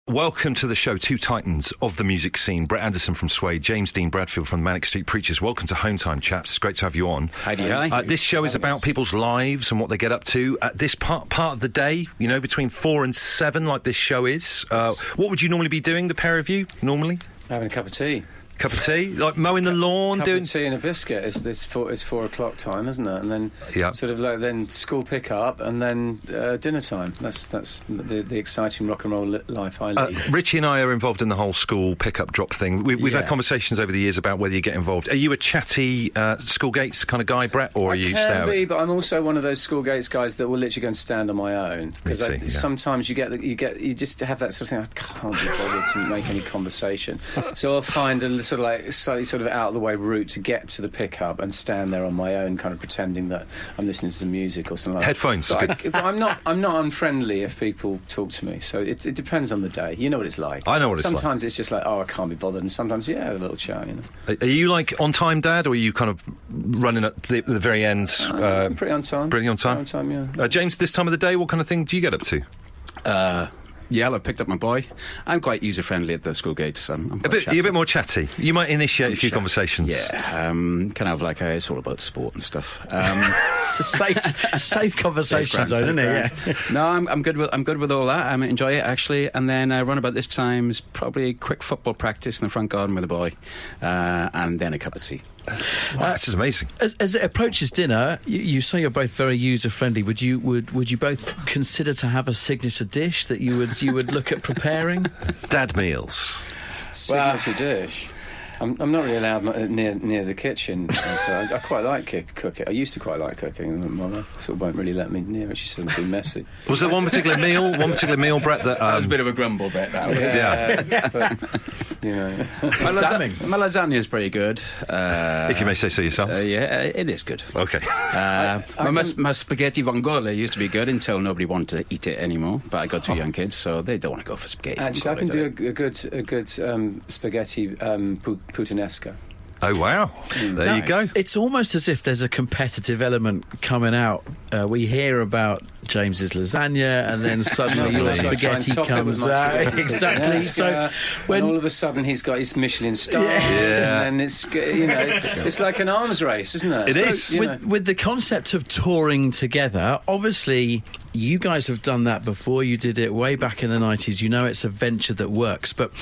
Welcome to the show, two titans of the music scene. Brett Anderson from Suede, James Dean Bradfield from the Manic Street Preachers. Welcome to Home Time, chaps. It's great to have you on. Hi. This show is about people's lives and what they get up to at this part of the day, you know, between 4 and 7, like this show is. What would you normally be doing, the pair of you, normally? Having a cup of tea. Cup of tea? Like mowing the lawn? Cup of tea and a biscuit. It's 4 o'clock time, isn't it? And then sort of like then school pick up and then dinner time. That's the exciting rock and roll life I lead. Richey and I are involved in the whole school pick-up drop thing. We've had conversations over the years about whether you get involved. Are you a chatty school gates kind of guy, Brett, or are you stay? I can be, but I'm also one of those school gates guys that will literally go and stand on my own, because sometimes you just have that sort of thing. I can't be bothered to make any conversation, so I'll find a sort of like slightly sort of out of the way route to get to the pickup and stand there on my own, kind of pretending that I'm listening to some music or something like headphones. But I'm not unfriendly if people talk to me. So it depends on the day. You know what it's like. I know what it's like. Sometimes it's just like, oh, I can't be bothered, and sometimes a little chat. You know. Are you like on time, Dad, or are you kind of running at the very end? Pretty on time. Pretty on time. Pretty on time, yeah. James, this time of the day, what kind of thing do you get up to? Yeah, I've picked up my boy. I'm quite user-friendly at the school gates. You're a bit more chatty. You might initiate a few conversations. Yeah, kind of like it's all about sport and stuff. It's a safe conversation zone, isn't it? Yeah. No, I'm good with all that. I enjoy it, actually. And then run about this time is probably a quick football practice in the front garden with the boy, and then a cup of tea. Wow, this is amazing. As it approaches dinner, you say you're both very user friendly. Would you both consider to have a signature dish that you would look at preparing? Dad meals. Signature dish. I'm not really allowed near the kitchen. I quite like cooking. I used to quite like cooking, and my wife sort of won't really let me near it. She says I'm too messy. Was there one particular meal, Brett, that was a bit of a grumble bit, that was. Yeah. But, you know. My lasagna is pretty good. If you may say so yourself. Yeah, it is good. Okay. My spaghetti vongole used to be good until nobody wanted to eat it anymore. But I got 2 young kids, so they don't want to go for spaghetti. Actually, I can do a good spaghetti puttanesca. Oh, wow. There you go. It's almost as if there's a competitive element coming out. We hear about James's lasagna, and then suddenly your spaghetti comes out. Exactly. So when all of a sudden he's got his Michelin stars, and then it's it's like an arms race, isn't it? It is. With the concept of touring together, obviously you guys have done that before. You did it way back in the 90s. You know it's a venture that works. But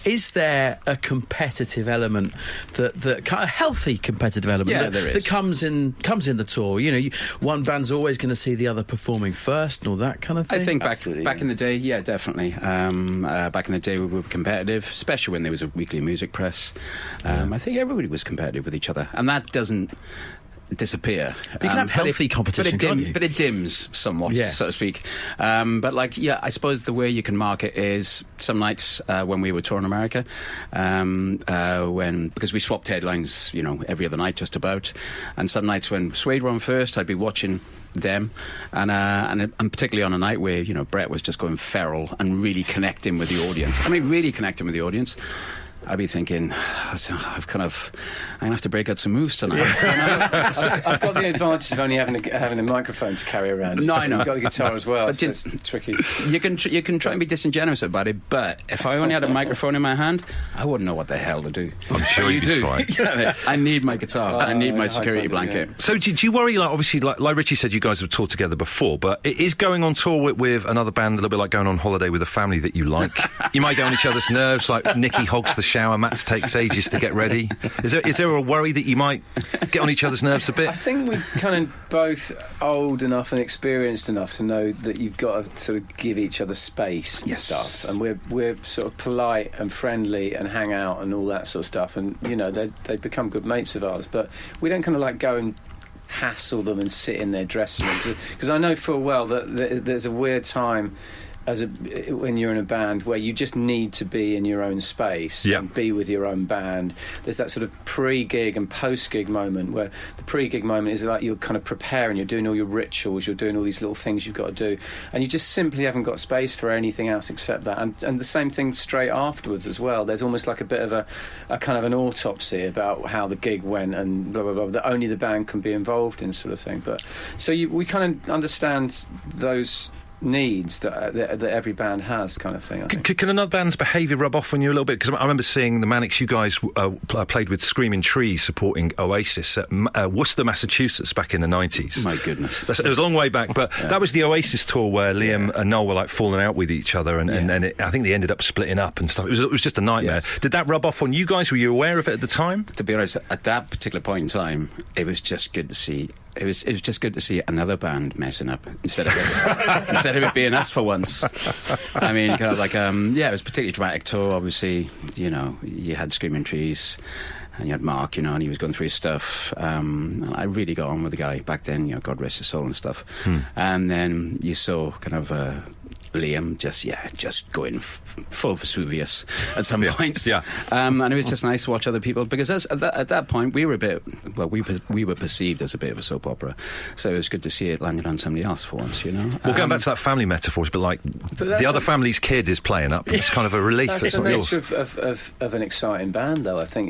is there a competitive element that kind of healthy competitive element that comes in the tour? You know, one band's always going to see the other performing first and all that kind of thing. I think back in the day, yeah, definitely. Back in the day we were competitive, especially when there was a weekly music press. I think everybody was competitive with each other, and that doesn't disappear. You can have healthy competition, but it dims somewhat, so to speak. But I suppose the way you can mark it is some nights when we were touring America, because we swapped headlines, every other night just about, and some nights when Suede were on first, I'd be watching them, and particularly on a night where Brett was just going feral and really connecting with the audience. I'd be thinking, I'm going to have to break out some moves tonight. So I've got the advantage of only having a microphone to carry around. No, I know. You've got the guitar as well, but so it's tricky. You can try and be disingenuous about it, but if I only had a microphone in my hand, I wouldn't know what the hell to do. I'm sure you do. I need my guitar. I need my security blanket. Yeah. So do you worry, obviously, like Richey said, you guys have toured together before, but it is going on tour with another band a little bit like going on holiday with a family that you like. You might get on each other's nerves, like Nicky hogs the shower, Matt takes ages to get ready. Is there a worry that you might get on each other's nerves a bit? I think we're kind of both old enough and experienced enough to know that you've got to sort of give each other space and stuff. And we're sort of polite and friendly and hang out and all that sort of stuff. And they become good mates of ours. But we don't kind of like go and hassle them and sit in their dressing rooms, because I know full well that there's a weird time when you're in a band where you just need to be in your own space and be with your own band. There's that sort of pre-gig and post-gig moment where the pre-gig moment is like you're kind of preparing, you're doing all your rituals, you're doing all these little things you've got to do, and you just simply haven't got space for anything else except that. And the same thing straight afterwards as well. There's almost like a bit of a kind of an autopsy about how the gig went and blah, blah, blah, that only the band can be involved in, sort of thing. But so we kind of understand those needs that every band has, kind of thing. I think. Can another band's behaviour rub off on you a little bit? Because I remember seeing the Manics. You guys played with Screaming Trees supporting Oasis at Worcester, Massachusetts, back in the 90s. My goodness, it was a long way back, but that was the Oasis tour where Liam and Noel were like falling out with each other, and I think they ended up splitting up and stuff. It was just a nightmare. Yes. Did that rub off on you guys? Were you aware of it at the time? To be honest, at that particular point in time, it was just good to see. It was just good to see another band messing up instead of it being us for once. I mean, kind of like it was a particularly dramatic tour. Obviously, you had Screaming Trees, and you had Mark, and he was going through his stuff. And I really got on with the guy back then. God rest his soul and stuff. And then you saw kind of Liam just going full Vesuvius at some points. Yeah. And it was just nice to watch other people, because at that point we were we were perceived as a bit of a soap opera, so it was good to see it landed on somebody else for once. Well, going back to that family metaphor, it's a bit like the other family's kid is playing up. It's kind of a relief. That's the nature of an exciting band, though. I think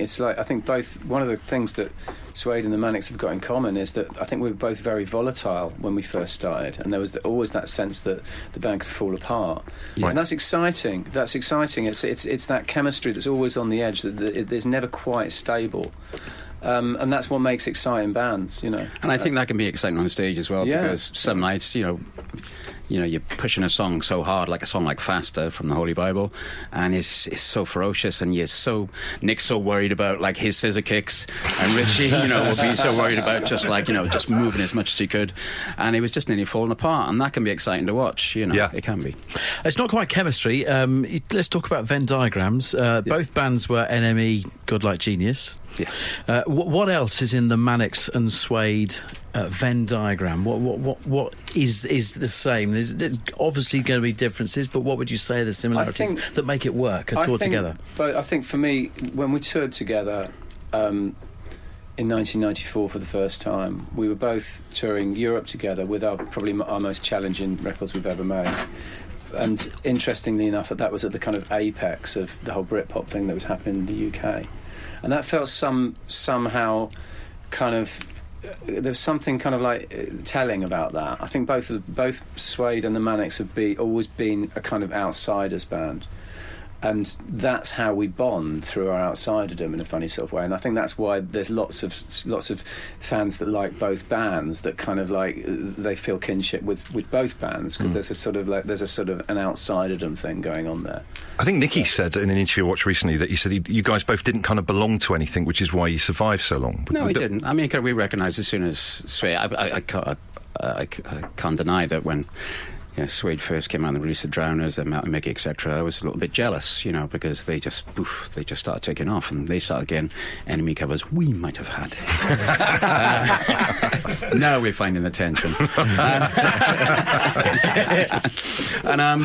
both, one of the things that Suede and the Manics have got in common is that I think we were both very volatile when we first started, and there was always that sense that the band could fall apart. Right. And that's exciting. It's that chemistry that's always on the edge, that it's never quite stable. And that's what makes exciting bands, And I think that can be exciting on stage as well, because some nights, you're pushing a song so hard, like a song like Faster from the Holy Bible, and it's so ferocious, and Nick's so worried about like his scissor kicks, and Richey, will be so worried about just moving as much as he could, and it was just nearly falling apart, and that can be exciting to watch, It can be. It's not quite chemistry. Let's talk about Venn diagrams. Both bands were NME Godlike Genius. Yeah. What else is in the Manics and Suede Venn diagram? What is the same? There's obviously going to be differences, but what would you say are the similarities that make it work, a tour together? But I think for me, when we toured together in 1994 for the first time, we were both touring Europe together with probably our most challenging records we've ever made. And interestingly enough, that was at the kind of apex of the whole Britpop thing that was happening in the UK. And that felt somehow kind of... There was something kind of like telling about that. I think both Suede and the Manics have always been a kind of outsiders band. And that's how we bond, through our outsiderdom in a funny sort of way. And I think that's why there's lots of fans that like both bands, that kind of like they feel kinship with both bands, because there's a sort of an outsiderdom thing going on there. I think Nicky said in an interview I watched recently that he said you guys both didn't kind of belong to anything, which is why you survived so long. No, we didn't. I mean, we recognised as soon as Suede. I can't deny that when Suede first came out and the release of Drowners, then Mountain Mickey, etc., I was a little bit jealous, because they just started taking off, and they started getting enemy covers we might have had. Now we're finding the tension.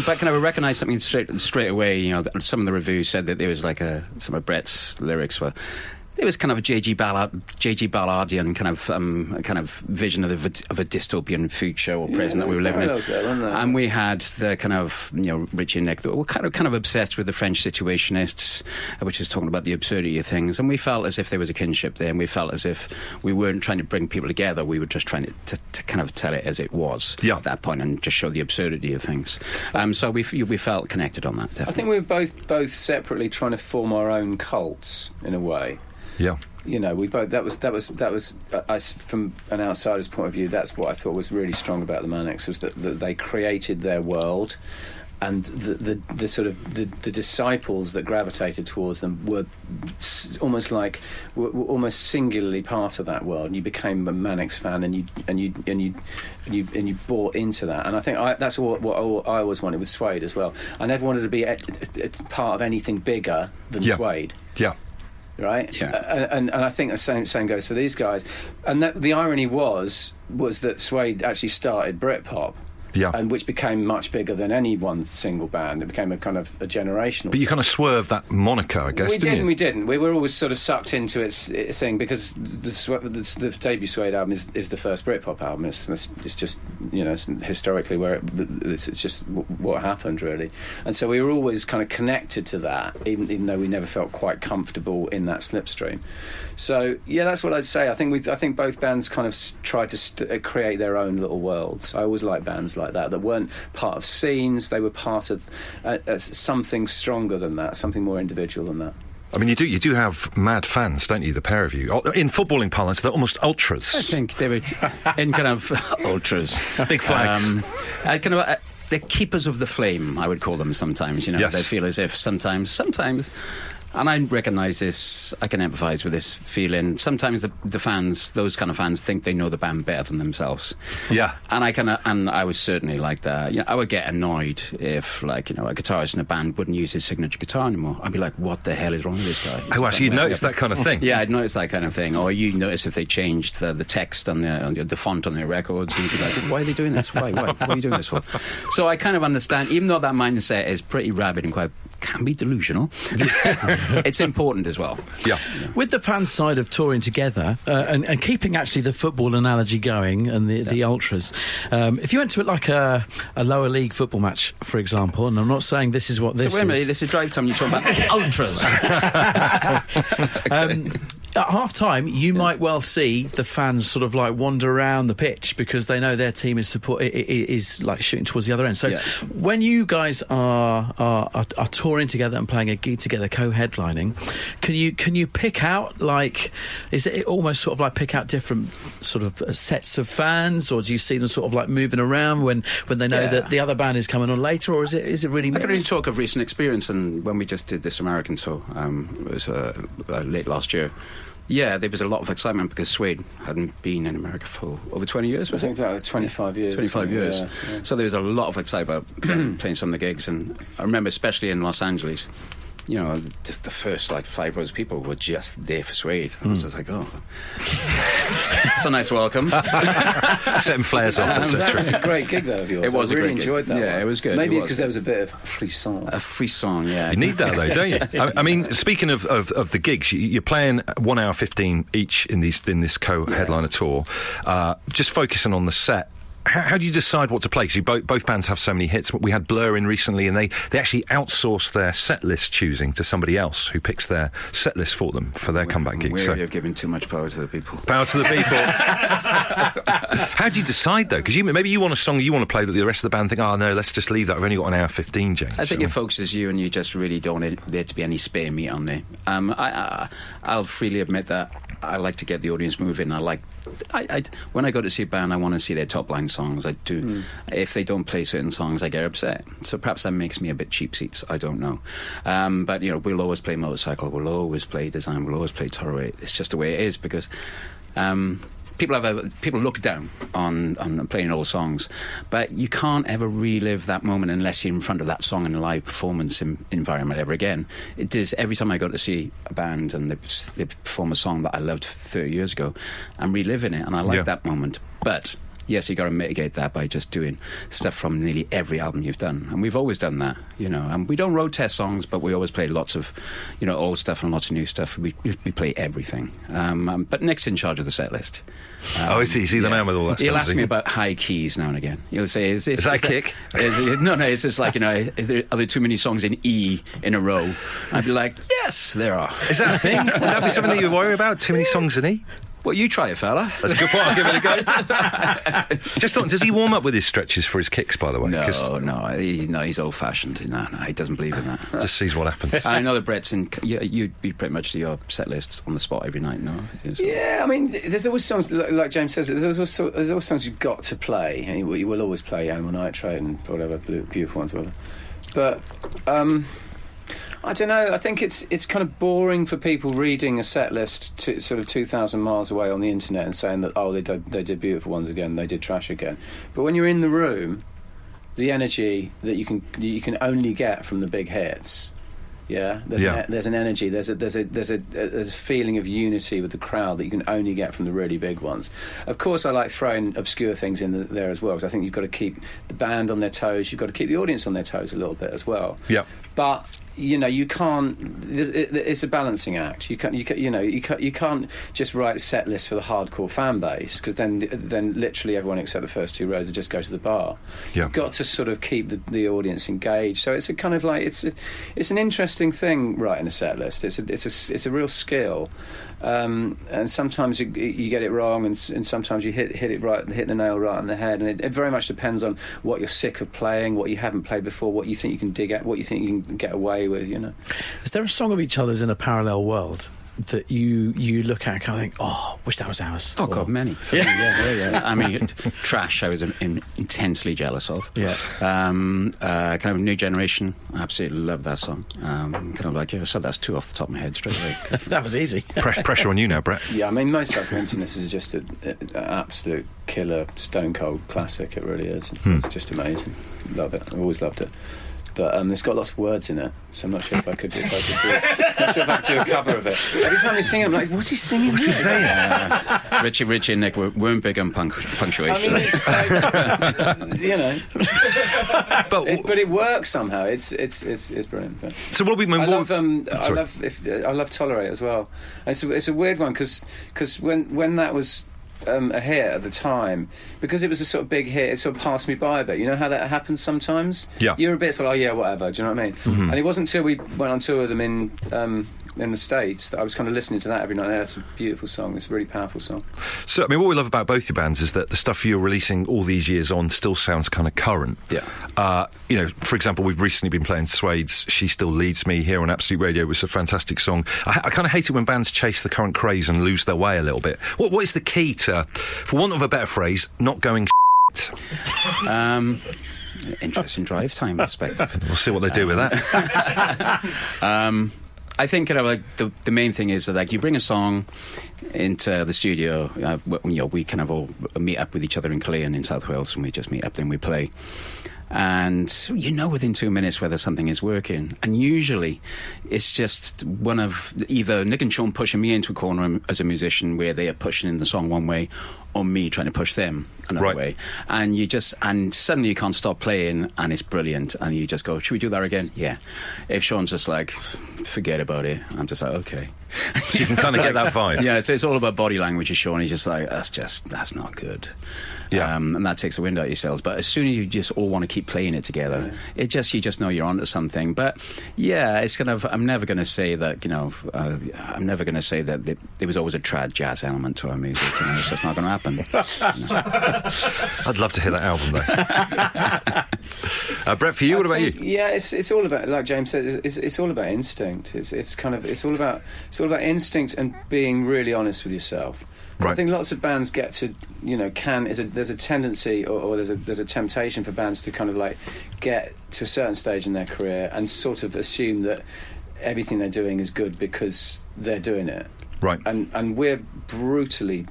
But can I recognise something straight away? Some of the reviews said that there was like some of Brett's lyrics were. There was kind of a J.G. Ballardian kind of vision of a dystopian future or present that we were living in. And we had the kind of Richey and Nick that were kind of obsessed with the French situationists, which is talking about the absurdity of things. And we felt as if there was a kinship there, and we felt as if we weren't trying to bring people together. We were just trying to kind of tell it as it was at that point, and just show the absurdity of things. So we felt connected on that. Definitely. I think we were both separately trying to form our own cults in a way. Yeah. We both. That was. From an outsider's point of view, that's what I thought was really strong about the Manics, was that they created their world, and the sort of the disciples that gravitated towards them were almost singularly part of that world. And you became a Manics fan, and you bought into that. And I think that's what I always wanted with Suede as well. I never wanted to be a part of anything bigger than Suede. Yeah. Right, and I think the same goes for these guys. And the irony was that Suede actually started Britpop, and which became much bigger than any one single band. It became a kind of a generational. But you kind of swerved that moniker, I guess. We didn't. We were always sort of sucked into its thing, because the debut Suede album is the first Britpop album. It's just historically where it's just what happened, really. And so we were always kind of connected to that, even though we never felt quite comfortable in that slipstream. So that's what I'd say. I think both bands kind of tried to create their own little worlds. I always like bands like like that weren't part of scenes. They were part of something stronger than that, something more individual than that. I mean, you do have mad fans, don't you, the pair of you? In footballing parlance, they're almost ultras. I think they were in kind of ultras. Big flags. They're keepers of the flame, I would call them sometimes. Yes. They feel as if sometimes, and I recognise this, I can empathise with this feeling. Sometimes the fans, those kind of fans, think they know the band better than themselves. Yeah. And I was certainly like that. I would get annoyed if, a guitarist in a band wouldn't use his signature guitar anymore. I'd be like, what the hell is wrong with this guy? Oh, actually, you'd notice that kind of thing? Yeah, I'd notice that kind of thing. Or you notice if they changed the text on the font on their records, and you'd be like, why are they doing this? Why? What are you doing this for? So I kind of understand, even though that mindset is pretty rabid and can be delusional, it's important as well. Yeah. With the fan side of touring together and keeping actually the football analogy going and the ultras, if you went to a lower league football match, for example, and I'm not saying this is what this is. So wait a minute, this is drive time, you're talking about ultras. At half-time, you might well see the fans sort of wander around the pitch because they know their team is shooting towards the other end. So when you guys are touring together and playing a gig together, co-headlining, can you pick out is it almost sort of pick out different sort of sets of fans, or do you see them sort of moving around when they know that the other band is coming on later, or is it really mixed? I can only talk of recent experience, and when we just did this American tour, it was late last year. Yeah, there was a lot of excitement because Suede hadn't been in America for over 20 years, I think about 25 years. 25 years. Yeah. So there was a lot of excitement about playing some of the gigs, and I remember especially in Los Angeles, just the first 5 rows of people were just there for Suede. I was just like, oh, it's a nice welcome. Setting flares off, etc. That was a great gig, though, of yours. It was I really a great enjoyed gig. that. Yeah, one. it was good. Maybe because there was a bit of frisson. A frisson, yeah. You need that, though, don't you? I mean, speaking of the gigs, you're playing 1 hour 15 each in this co-headliner tour. Just focusing on the set. How do you decide what to play? Because both bands have so many hits. We had Blur in recently, and they actually outsource their set list choosing to somebody else who picks their set list for them for their comeback gigs. So you're giving too much power to the people. Power to the people. How do you decide, though? Because maybe you want a song you want to play that the rest of the band think, oh, no, let's just leave that. We've only got 1 hour 15, James. I think it focuses you, and you just really don't want there to be any spare meat on there. I'll freely admit that I like to get the audience moving. When I go to see a band, I want to see their top line songs. I do. If they don't play certain songs, I get upset. So perhaps that makes me a bit cheap seats. I don't know. But we'll always play Motorcycle. We'll always play Design. We'll always play Tolerate. It's just the way it is because. People look down on playing old songs, but you can't ever relive that moment unless you're in front of that song in a live performance environment ever again. It is every time I go to see a band and they perform a song that I loved 30 years ago, I'm reliving it, and I like that moment. But yes, you got to mitigate that by just doing stuff from nearly every album you've done, and we've always done that, And we don't road test songs, but we always play lots of, old stuff and lots of new stuff. We play everything. But Nick's in charge of the set list. I see. You see the man with all that stuff. He'll ask me about high keys now and again. He'll say, "Is that a kick?" No, it's just are there too many songs in E in a row? I'd be like, yes, there are. Is that a thing? Would that be something that you worry about? Too many songs in E? Well, you try it, fella. That's a good point. I'll give it a go. Just thought, does he warm up with his stretches for his kicks, by the way? No, he's old-fashioned. No, he doesn't believe in that. Just sees what happens. I know that Brett's in. You'd pretty much do your set list on the spot every night, no? Yeah, I mean, there's always songs, like James says, there's always songs you've got to play. And you will always play Animal Nitrate and whatever, Beautiful Ones, whatever. But, I don't know. I think it's kind of boring for people reading a set list sort of 2,000 miles away on the internet and saying that they did Beautiful Ones again, they did Trash again. But when you're in the room, the energy that you can only get from the big hits. There's an energy. There's a feeling of unity with the crowd that you can only get from the really big ones. Of course, I like throwing obscure things in there as well, because I think you've got to keep the band on their toes. You've got to keep the audience on their toes a little bit as well. Yeah. But you know, you can't. It's a balancing act. You can't just write set lists for the hardcore fan base, because then literally everyone except the first two rows will just go to the bar. Yeah. You've got to sort of keep the audience engaged. So it's a kind of like it's an interesting thing writing a set list. It's a real skill. And sometimes you get it wrong, and sometimes you hit the nail right on the head. And it very much depends on what you're sick of playing, what you haven't played before, what you think you can dig at, what you think you can get away with. You know. Is there a song of each other's in a parallel world that you look at and kind of think, oh, wish that was ours? Oh, God, many. Yeah. I mean, Trash, I was intensely jealous of. Yeah. Kind of New Generation, I absolutely love that song. Kind of like, so that's two off the top of my head straight away. That was easy. Pressure on you now, Brett. Yeah, I mean, My Self Emptiness is just an absolute killer, stone cold classic. It really is. It's just amazing. Love it. I've always loved it. But it's got lots of words in it, so I'm not sure if I could do a cover of it. Every time he's singing, I'm like, what's he singing? What's he saying? Richie and Nick weren't big on punctuation. I mean, it's like, you know, but it works somehow. It's brilliant. But So what we mean? I love Tolerate as well. And it's a weird one because when that was a hit at the time, because it was a sort of big hit, it sort of passed me by a bit. You know how that happens sometimes? Yeah. You're a bit sort of, oh yeah, whatever, do you know what I mean? Mm-hmm. And it wasn't until we went on tour with them in the States that I was kind of listening to that every night. It's a beautiful song. It's a really powerful song. So, I mean, what we love about both your bands is that the stuff you're releasing all these years on still sounds kind of current. Yeah. You know, for example, we've recently been playing Suede's She Still Leads Me here on Absolute Radio. It was a fantastic song. I kind of hate it when bands chase the current craze and lose their way a little bit. What is the key to, for want of a better phrase, not going Interesting drive time perspective. We'll see what they do with that. I think like the main thing is that, like, you bring a song into the studio. We kind of all meet up with each other in Culinary in South Wales, and we just meet up, then we play. And within 2 minutes whether something is working. And usually it's just one of either Nick and Sean pushing me into a corner as a musician where they are pushing in the song one way, or me trying to push them another way. And suddenly you can't stop playing, and it's brilliant. And you just go, should we do that again? Yeah. If Sean's just like, forget about it, I'm just like, okay. You can kind of get that vibe. Yeah, so it's all about body language. Is Sean, he's just like, that's not good. Yeah. And that takes the wind out of yourselves. But as soon as you just all want to keep playing it together, you just know you're onto something. But yeah, it's kind of, I'm never going to say that, I'm never going to say that there was always a trad jazz element to our music. It's just not going to happen. I'd love to hear that album though. Brett, for you, what about you? Yeah, it's all about, like James said, it's all about instinct. It's all about instinct and being really honest with yourself. Right. I think lots of bands get to, there's a tendency or there's a temptation for bands to kind of like get to a certain stage in their career and sort of assume that everything they're doing is good because they're doing it. Right. And we're brutally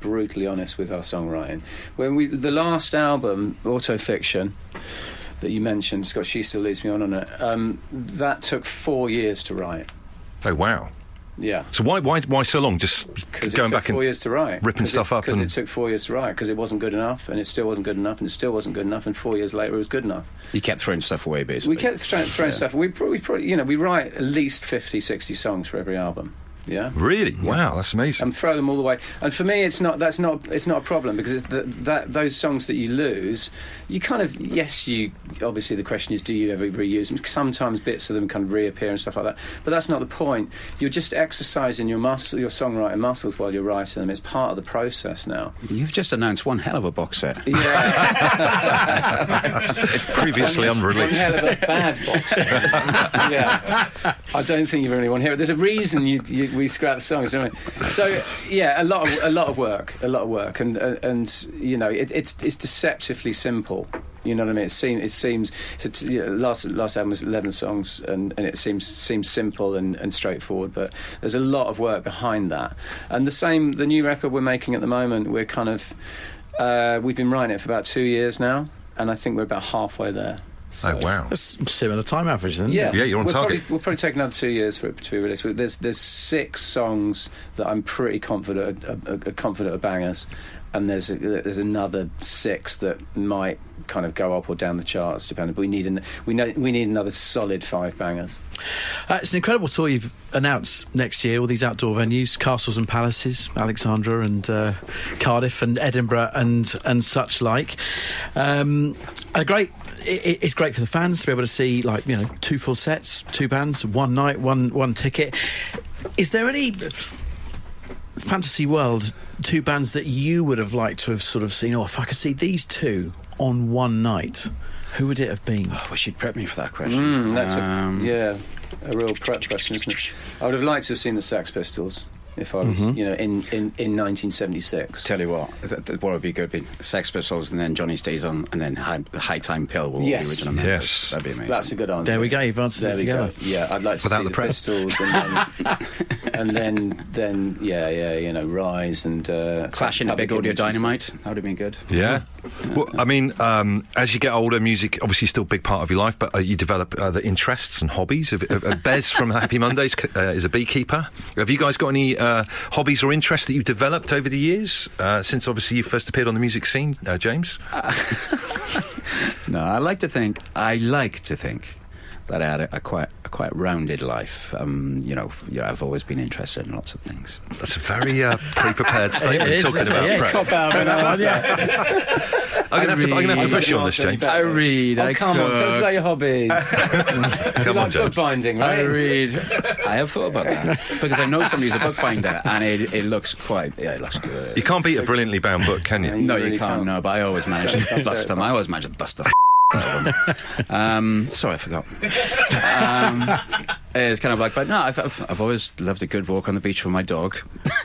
honest with our songwriting. When the last album, Autofiction, that you mentioned, it's got She Still Leads Me on it, that took 4 years to write. Oh, wow. Yeah. So why so long? Just going back and 4 years to write, ripping stuff up, because it took 4 years to write, because it wasn't good enough, and it still wasn't good enough, and it still wasn't good enough, and 4 years later it was good enough. You kept throwing stuff away, basically. We kept throwing stuff. We write at least 50, 60 songs for every album. Yeah. Really? Wow, that's amazing. And throw them all away. And for me, it's not a problem, because those songs that you lose, you kind of, obviously the question is, do you ever reuse them? Sometimes bits of them kind of reappear and stuff like that. But that's not the point. You're just exercising your songwriting muscles while you're writing them. It's part of the process now. You've just announced one hell of a box set. Yeah. Previously unreleased. One hell of a bad box set. Yeah. I don't think you really want to hear it. There's a reason we scrap songs, don't we? So yeah, a lot of work, and it's deceptively simple. You know what I mean? It seems last album was 11 songs, and it seems simple and straightforward, but there's a lot of work behind that. And the new record we're making at the moment, we're kind of we've been writing it for about 2 years now, and I think we're about halfway there. So, oh wow, that's similar time average, then. Yeah, you're on target. We'll probably take another 2 years for it to be released. There's 6 songs that I'm pretty confident are bangers, and there's another 6 that might kind of go up or down the charts, depending. But we need another solid 5 bangers. It's an incredible tour you've announced next year. All these outdoor venues, castles and palaces, Alexandra and Cardiff and Edinburgh and such like. It's great for the fans to be able to see 2 full sets, 2 bands, 1 night, one ticket. Is there any fantasy world 2 bands that you would have liked to have sort of seen? If I could see these 2 on one night, who would it have been? I wish you'd prep me for that question. That's a real prep question, isn't it? I would have liked to have seen the Sex Pistols if I was, in 1976. Tell you what would be good would be Sex Pistols and then Johnny Stays On and then High Time Pill were all the original members. Yes. That'd be amazing. That's a good answer. There we go, you've answered it together. Yeah, I'd like to Without see the the prep. Pistols and then Rise and Clash in a Big Audio Dynamite. That would have been good. Yeah. Well, I mean, as you get older, music obviously still a big part of your life, but you develop other interests and hobbies. Bez from Happy Mondays is a beekeeper. Have you guys got any hobbies or interests that you've developed over the years since obviously you first appeared on the music scene, James? No, I like to think that I had a quite rounded life. I've always been interested in lots of things. That's a very pre-prepared statement talking about prep. Cop out on that one, I'm going to have to push you on this, James. I read. Come on, tell us about your hobbies. Come on, James. Bookbinding, right? I read. I have thought about that because I know somebody who's a bookbinder, and it looks quite. Yeah, it looks good. You can't beat a brilliantly bound book, can you? No, really you can't. No, but I always manage to bust them. I always manage to bust them. Sorry, I forgot. It's kind of like, but no, I've always loved a good walk on the beach with my dog.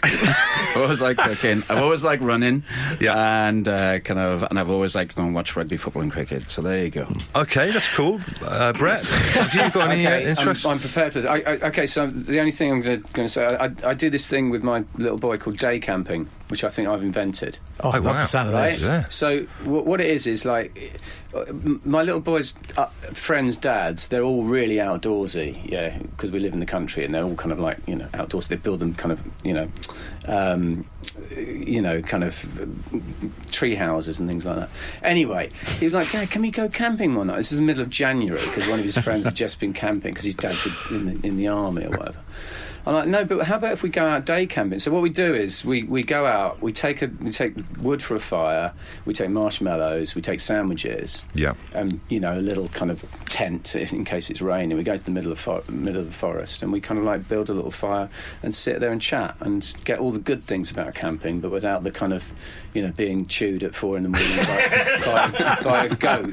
I've always liked cooking. I've always liked running. Yeah. And I've always liked going and watch rugby, football, and cricket. So there you go. Okay, that's cool. Brett, have you got any interest? I'm prepared for this. Okay, so the only thing I'm going to say, I do this thing with my little boy called day camping, which I think I've invented. Oh, I love the sound of this. Right? Yeah. So what it is like my little boy's friends' dads, they're all really outdoorsy, because we live in the country, and they're all kind of like, outdoors. They build them kind of, kind of tree houses and things like that. Anyway, he was like, Dad, can we go camping one night? This is the middle of January, because one of his friends had just been camping because his dad's in the army or whatever. I'm like, no, but how about if we go out day camping? So what we do is we go out, we take wood for a fire, we take marshmallows, we take sandwiches, and a little kind of tent in case it's raining. We go to the middle of the forest, and we kind of like build a little fire and sit there and chat and get all the good things about camping, but without the kind of being chewed at 4 a.m. by a goat.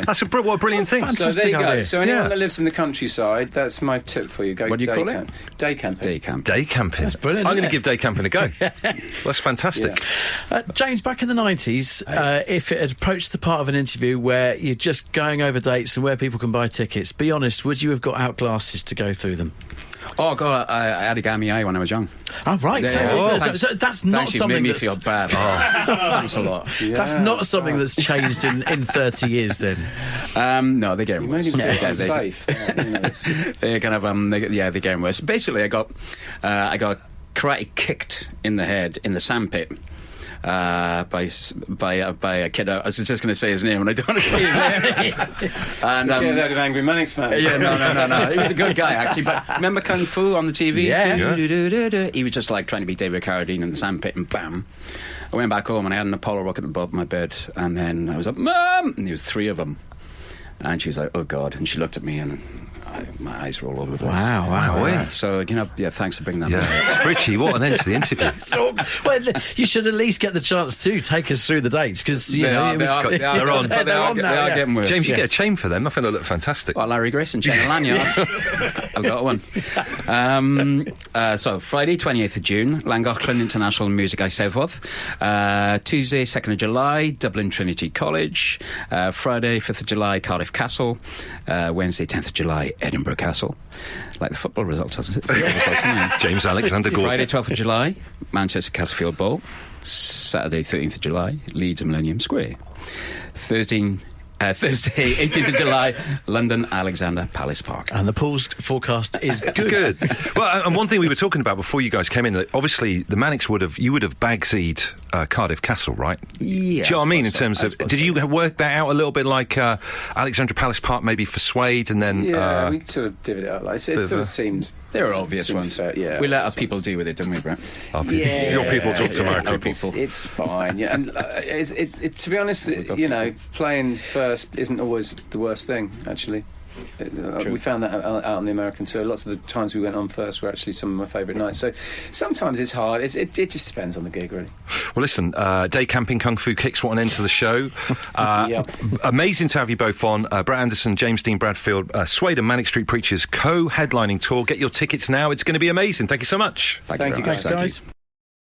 That's what a brilliant thing. So there you go. Idea. So anyone that lives in the countryside, that's my tip for you. Go. What do you call it? Day camping. Day camp. Day camping. That's brilliant, I'm going to isn't give day camping a go. That's fantastic. Yeah. James, back in the 90s, if it had approached the part of an interview where you're just going over dates and where people can buy tickets, be honest, would you have got out glasses to go through them? Oh God, I had a gammy eye when I was young. Oh right, so that's not Thanks, something you made me that's... feel bad. Thanks a lot. Yeah. That's not something that's changed in 30 years then. No, they're getting worse. You made him feel safe. They're kind of they're getting worse. Basically, I got karate kicked in the head in the sandpit. By a kid. I was just going to say his name, and I don't want to say his name. And that of Angry Manics fans. Yeah, no. He was a good guy actually. But remember Kung Fu on the TV? Yeah. He was just like trying to be David Carradine in the sandpit, and bam! I went back home and I had an Apollo rocket above my bed, and then I was like, Mum! And there was 3 of them, and she was like, oh God! And she looked at me and. My eyes were all over the place. Wow. Yeah. So, thanks for bringing that up. Richie, what an end to the interview. Well, you should at least get the chance to take us through the dates, because They're on. They are Getting worse. James, you get a chain for them. I think they look fantastic. Well, Larry Grayson, chain and lanyard. I've got one. So, Friday, 28th of June, Llangollen International Music Eisteddfod. Tuesday, 2nd of July, Dublin Trinity College. Friday, 5th of July, Cardiff Castle. Wednesday, 10th of July, Edinburgh Castle. Like the football results, isn't it? James Alexander Gordon. Friday, 12th of July, Manchester Castlefield Bowl. Saturday, 13th of July, Leeds Millennium Square. Thursday, Thursday, 18th of July, London, Alexander Palace Park. And the pool's forecast is good. Good. Well, and one thing we were talking about before you guys came in, that obviously the Manics would have Bagseed Cardiff Castle, right? Yeah. Do you know what I mean in terms of? Did you work that out a little bit like Alexandra Palace Park, maybe for Suede, and then? Yeah, we sort of divvied it up. Like, it sort of seems. There are obvious seems ones. fair, yeah, we let our people deal with it, didn't we, Brett? Your people talk to my people. It's fine. Yeah, and to be honest, you know, playing first isn't always the worst thing. Actually, we found that out on the American tour. Lots of the times we went on first were actually some of my favourite nights. So sometimes it's hard. It just depends on the gig, really. Well, listen, Day Camping Kung Fu Kicks, what an end to the show. Amazing to have you both on. Brett Anderson, James Dean Bradfield, Suede and Manic Street Preachers co-headlining tour. Get your tickets now. It's going to be amazing. Thank you so much. Thank you, guys. Thanks, guys.